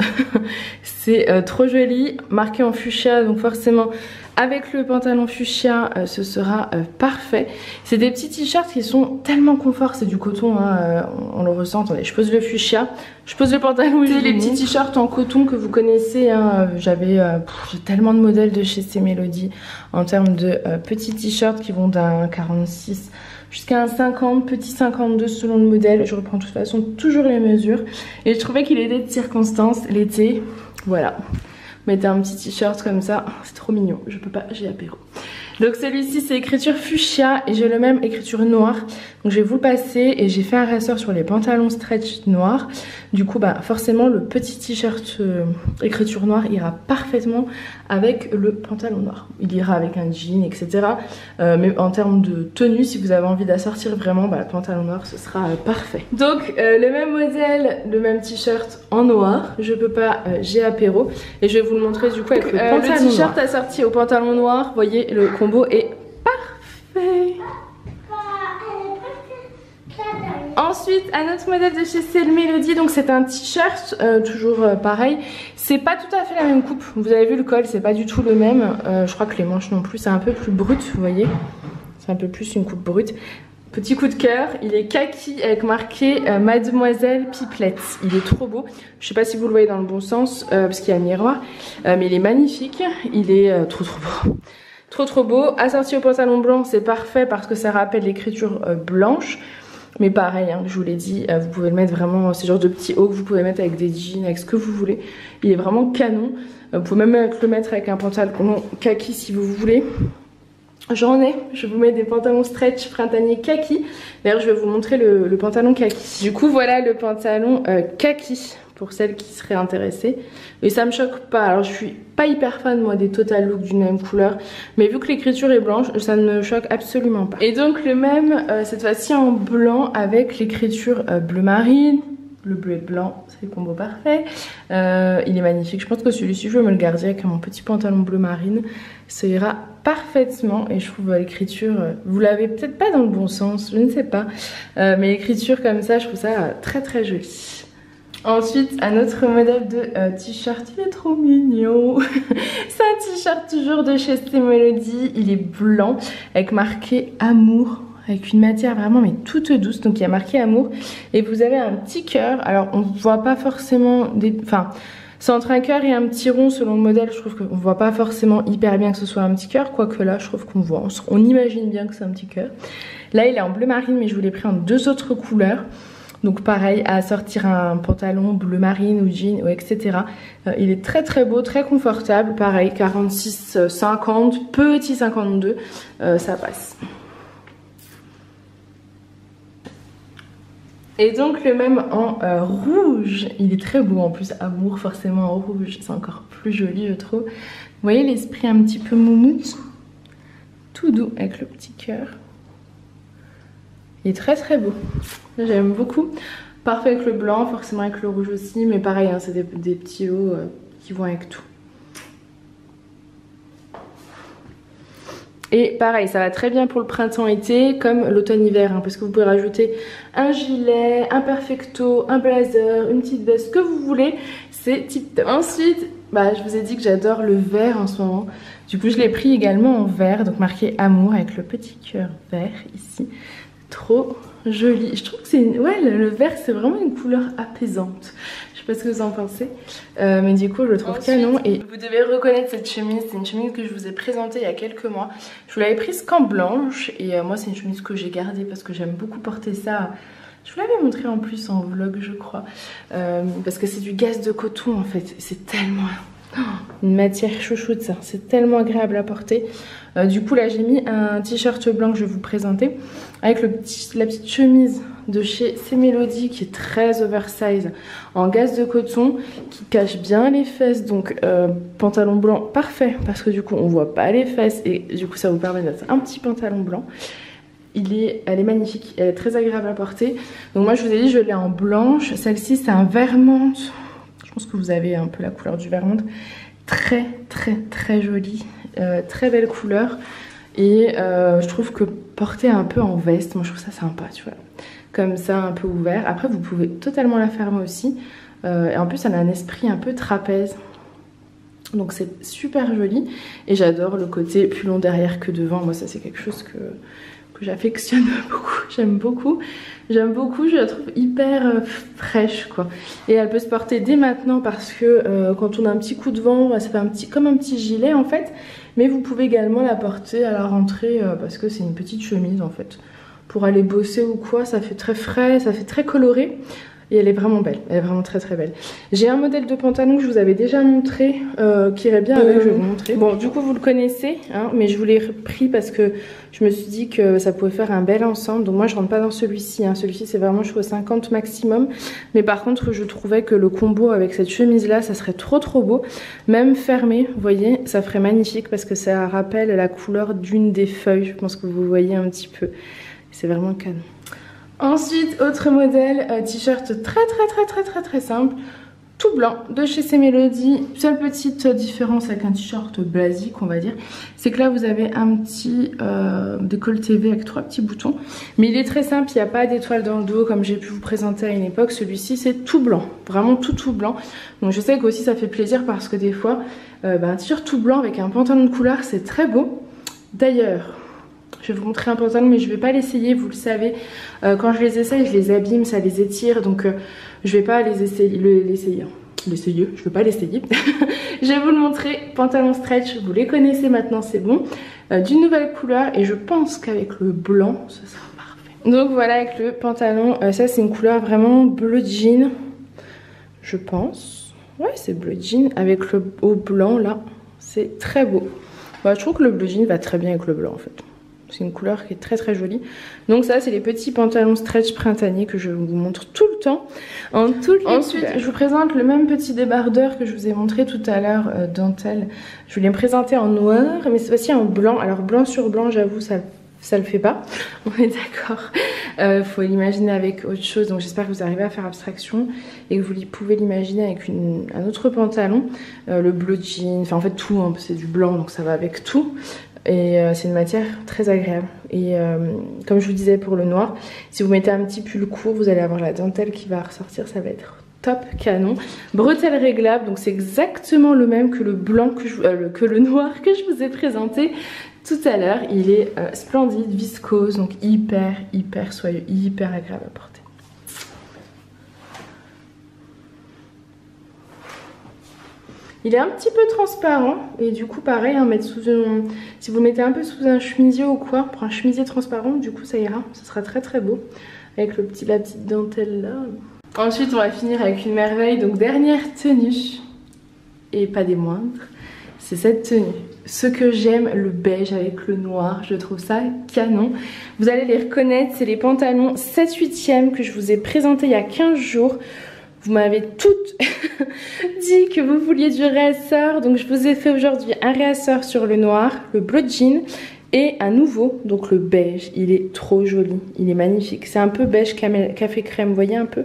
C'est trop joli, marqué en fuchsia, donc forcément avec le pantalon fuchsia ce sera parfait. C'est des petits t-shirts qui sont tellement confort, c'est du coton, hein, on le ressent. Attendez, je pose le fuchsia, je pose le pantalon. C'est les petits t-shirts en coton que vous connaissez, hein. J'ai tellement de modèles de chez C-Melody en termes de petits t-shirts qui vont d'un 46 jusqu'à un 50, petit 52 selon le modèle. Je reprends de toute façon toujours les mesures et je trouvais qu'il était de circonstance l'été. Voilà, mettez un petit t-shirt comme ça, c'est trop mignon. Je peux pas, j'ai apéro. Donc celui-ci c'est écriture fuchsia et j'ai le même écriture noire. Donc je vais vous le passer et j'ai fait un ressort sur les pantalons stretch noirs. Du coup bah forcément le petit t-shirt écriture noire ira parfaitement avec le pantalon noir. Il ira avec un jean etc. Mais en termes de tenue, si vous avez envie d'assortir vraiment, bah, le pantalon noir ce sera parfait. Donc le même modèle, le même t-shirt en noir. Je peux pas, j'ai apéro. Et je vais vous le montrer du coup avec le pantalon noir. Le t-shirt assorti au pantalon noir, vous voyez le combo est parfait. Ensuite, un autre modèle de chez C-Melody, donc c'est un t-shirt, toujours pareil. C'est pas tout à fait la même coupe, vous avez vu le col, c'est pas du tout le même. Je crois que les manches non plus, c'est un peu plus brut, vous voyez. C'est un peu plus une coupe brute. Petit coup de cœur, il est kaki avec marqué Mademoiselle Pipelette. Il est trop beau. Je sais pas si vous le voyez dans le bon sens parce qu'il y a un miroir, mais il est magnifique. Il est trop beau. Trop beau. Assorti au pantalon blanc, c'est parfait parce que ça rappelle l'écriture blanche. Mais pareil, hein, je vous l'ai dit, vous pouvez le mettre vraiment, c'est genre de petit haut que vous pouvez mettre avec des jeans, avec ce que vous voulez. Il est vraiment canon. Vous pouvez même le mettre avec un pantalon kaki si vous voulez. J'en ai, je vous mets des pantalons stretch printanier kaki. D'ailleurs je vais vous montrer le pantalon kaki. Du coup voilà le pantalon kaki pour celles qui seraient intéressées. Et ça me choque pas, alors je suis pas hyper fan moi des total looks d'une même couleur. Mais vu que l'écriture est blanche, ça ne me choque absolument pas. Et donc le même, cette fois-ci en blanc avec l'écriture bleu marine. Le bleu et le blanc, c'est le combo parfait. Il est magnifique. Je pense que celui-ci, je vais me le garder avec mon petit pantalon bleu marine. Ça ira parfaitement. Et je trouve l'écriture, vous l'avez peut-être pas dans le bon sens, je ne sais pas. Mais l'écriture comme ça, je trouve ça très joli. Ensuite, un autre modèle de t-shirt, il est trop mignon. C'est un t-shirt toujours de chez Stay Melody. Il est blanc avec marqué amour. Avec une matière vraiment mais toute douce, donc il y a marqué amour. Et vous avez un petit cœur, alors on ne voit pas forcément des... Enfin, c'est entre un cœur et un petit rond selon le modèle. Je trouve qu'on ne voit pas forcément hyper bien que ce soit un petit cœur, quoique là je trouve qu'on voit, on imagine bien que c'est un petit cœur. Là il est en bleu marine mais je vous l'ai pris en 2 autres couleurs. Donc pareil, à assortir un pantalon bleu marine ou jean ou etc. Il est très beau, très confortable. Pareil, 46, 50, petit 52, ça passe. Et donc le même en rouge, il est très beau en plus, amour forcément en rouge, c'est encore plus joli je trouve. Vous voyez l'esprit un petit peu moumoute, tout doux avec le petit cœur. Il est très beau, j'aime beaucoup. Parfait avec le blanc, forcément avec le rouge aussi, mais pareil hein, c'est des petits hauts qui vont avec tout. Et pareil, ça va très bien pour le printemps-été comme l'automne-hiver, hein, parce que vous pouvez rajouter un gilet, un perfecto, un blazer, une petite veste, ce que vous voulez, c'est tip top. Ensuite, je vous ai dit que j'adore le vert en ce moment. Du coup, je l'ai pris également en vert, donc marqué amour avec le petit cœur vert ici. Trop joli. Je trouve que c'est ouais, le vert, c'est vraiment une couleur apaisante. Je sais pas ce que vous en pensez, mais du coup je le trouve canon. Et vous devez reconnaître cette chemise, c'est une chemise que je vous ai présentée il y a quelques mois. Je vous l'avais prise qu'en blanche et moi c'est une chemise que j'ai gardée parce que j'aime beaucoup porter ça. Je vous l'avais montré en plus en vlog je crois, parce que c'est du gaze de coton en fait, c'est tellement... une matière chouchoute ça, c'est tellement agréable à porter. Du coup là j'ai mis un t-shirt blanc que je vais vous présenter avec la petite chemise de chez Stay Melody qui est très oversize en gaze de coton qui cache bien les fesses, donc pantalon blanc parfait parce que du coup on voit pas les fesses et du coup ça vous permet d'être un petit pantalon blanc. Elle est magnifique, elle est très agréable à porter. Donc moi je vous ai dit je l'ai en blanche, celle-ci c'est un vert menthe. Je pense que vous avez un peu la couleur du vert menthe. Très jolie, très belle couleur. Et je trouve que porter un peu en veste, moi je trouve ça sympa, tu vois. Comme ça, un peu ouvert. Après, vous pouvez totalement la fermer aussi. Et en plus, elle a un esprit un peu trapèze. Donc c'est super joli. Et j'adore le côté plus long derrière que devant. Moi, ça c'est quelque chose que j'affectionne beaucoup. J'aime beaucoup. Je la trouve hyper fraîche quoi. Et elle peut se porter dès maintenant parce que quand on a un petit coup de vent, ça fait comme un petit gilet en fait. Mais vous pouvez également la porter à la rentrée parce que c'est une petite chemise en fait. Pour aller bosser ou quoi, ça fait très frais, ça fait très coloré. Et elle est vraiment belle, elle est vraiment très belle. J'ai un modèle de pantalon que je vous avais déjà montré, qui irait bien avec, je vais vous montrer. Bon, du coup vous le connaissez, hein, mais je vous l'ai pris parce que je me suis dit que ça pouvait faire un bel ensemble. Donc moi je rentre pas dans celui-ci, hein. Celui-ci c'est vraiment je trouve 50 maximum. Mais par contre je trouvais que le combo avec cette chemise là, ça serait trop beau. Même fermé, vous voyez, ça ferait magnifique parce que ça rappelle la couleur d'une des feuilles. Je pense que vous voyez un petit peu. C'est vraiment canon. Ensuite, autre modèle, t-shirt très simple, tout blanc de chez Stay Melody. Seule petite différence avec un t-shirt basique on va dire, c'est que là vous avez un petit décolleté V avec 3 petits boutons. Mais il est très simple, il n'y a pas d'étoile dans le dos comme j'ai pu vous présenter à une époque. Celui-ci c'est tout blanc, vraiment tout blanc. Donc je sais qu'aussi ça fait plaisir parce que des fois un t-shirt tout blanc avec un pantalon de couleur c'est très beau. D'ailleurs... Je vais vous montrer un pantalon mais je vais pas l'essayer, vous le savez. Quand je les essaye, je les abîme, ça les étire. Donc je vais pas l'essayer. Je vais pas l'essayer. Je vais vous le montrer. Pantalon stretch, vous les connaissez maintenant, c'est bon. D'une nouvelle couleur et je pense qu'avec le blanc, ce sera parfait. Donc voilà avec le pantalon. Ça c'est une couleur vraiment bleu jean. Je pense. Ouais, c'est bleu jean avec le haut blanc là. C'est très beau. Bah, je trouve que le bleu jean va très bien avec le blanc en fait. C'est une couleur qui est très très jolie. Donc ça c'est les petits pantalons stretch printaniers que je vous montre tout le temps. Ensuite je vous présente le même petit débardeur que je vous ai montré tout à l'heure, dentelle. Je voulais me présenter en noir mais cette fois-ci en blanc. Alors blanc sur blanc j'avoue ça le fait pas. On est d'accord. Faut l'imaginer avec autre chose. Donc j'espère que vous arrivez à faire abstraction et que vous pouvez l'imaginer avec un autre pantalon. Le bleu jean, enfin en fait tout, hein, c'est du blanc donc ça va avec tout. Et c'est une matière très agréable. Et comme je vous disais pour le noir, si vous mettez un petit pull court, vous allez avoir la dentelle qui va ressortir, ça va être top canon. Bretelles réglables, donc c'est exactement le même que le blanc que le noir que je vous ai présenté tout à l'heure. Il est splendide, viscose, donc hyper soyeux, hyper agréable à porter. Il est un petit peu transparent et du coup pareil, hein, si vous le mettez un peu sous un chemisier ou quoi, pour un chemisier transparent, du coup ça ira, ça sera très très beau avec la petite dentelle là. Ensuite on va finir avec une merveille, donc dernière tenue et pas des moindres, c'est cette tenue. Ce que j'aime, le beige avec le noir, je trouve ça canon. Vous allez les reconnaître, c'est les pantalons 7/8e que je vous ai présentés il y a 15 jours. Vous m'avez toutes dit que vous vouliez du réassort, donc je vous ai fait aujourd'hui un réassort sur le noir, le bleu jean et un nouveau, donc le beige. Il est trop joli, il est magnifique. C'est un peu beige café crème, vous voyez un peu.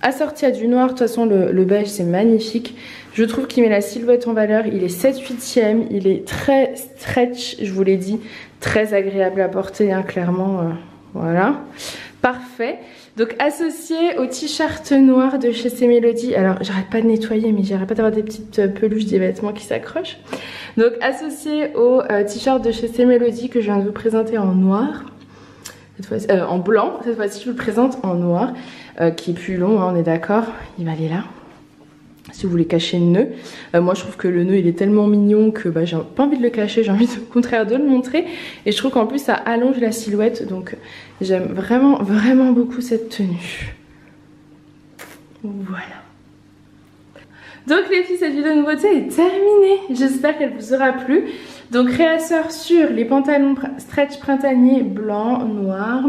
Assorti à du noir, de toute façon le beige c'est magnifique. Je trouve qu'il met la silhouette en valeur, il est 7/8e, il est très stretch, je vous l'ai dit, très agréable à porter, hein, clairement, voilà. Parfait. Donc associé au t-shirt noir de chez C Melody. Alors j'arrête pas de nettoyer mais j'arrête pas d'avoir des petites peluches des vêtements qui s'accrochent. Donc associé au t-shirt de chez C Melody que je viens de vous présenter en noir. Cette fois-ci, en blanc. Cette fois-ci je vous le présente en noir. Qui est plus long, hein, on est d'accord. Il va aller là. Si vous voulez cacher le nœud. Moi je trouve que le nœud il est tellement mignon que bah, j'ai pas envie de le cacher, j'ai envie au contraire de le montrer. Et je trouve qu'en plus ça allonge la silhouette. Donc j'aime vraiment beaucoup cette tenue. Voilà. Donc les filles, cette vidéo nouveauté est terminée. J'espère qu'elle vous aura plu. Donc réassort sur les pantalons stretch printanier blanc, noir.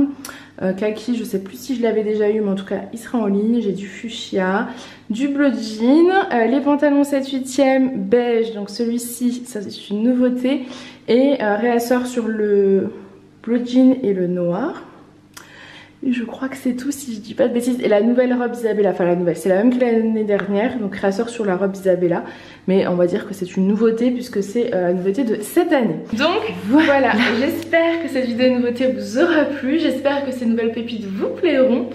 Kaki, je sais plus si je l'avais déjà eu mais en tout cas il sera en ligne. J'ai du fuchsia, du bleu jean, les pantalons 7/8e beige, donc celui-ci ça c'est une nouveauté, et réassort sur le bleu jean et le noir. Et je crois que c'est tout si je dis pas de bêtises. Et la nouvelle robe Isabella, enfin la nouvelle, c'est la même que l'année dernière, donc réassort sur la robe Isabella, mais on va dire que c'est une nouveauté puisque c'est la nouveauté de cette année. Donc voilà, j'espère que cette vidéo nouveauté vous aura plu, j'espère que ces nouvelles pépites vous plairont.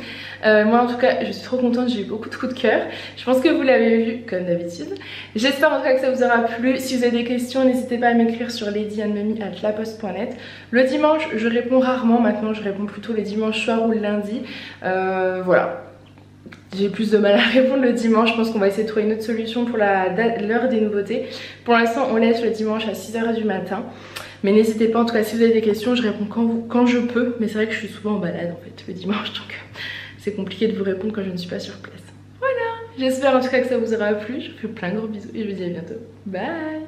Moi en tout cas je suis trop contente, j'ai eu beaucoup de coups de cœur. Je pense que vous l'avez vu comme d'habitude. J'espère en tout cas que ça vous aura plu. Si vous avez des questions, n'hésitez pas à m'écrire sur ladyandmummy@laposte.net. Le dimanche je réponds rarement, maintenant je réponds plutôt les dimanches soirs ou le lundi. Voilà. J'ai plus de mal à répondre le dimanche, je pense qu'on va essayer de trouver une autre solution pour l'heure des nouveautés. Pour l'instant on laisse le dimanche à 6 h du matin. Mais n'hésitez pas, en tout cas si vous avez des questions je réponds quand je peux. Mais c'est vrai que je suis souvent en balade en fait le dimanche, donc c'est compliqué de vous répondre quand je ne suis pas sur place. Voilà, j'espère en tout cas que ça vous aura plu. Je vous fais plein de gros bisous et je vous dis à bientôt. Bye.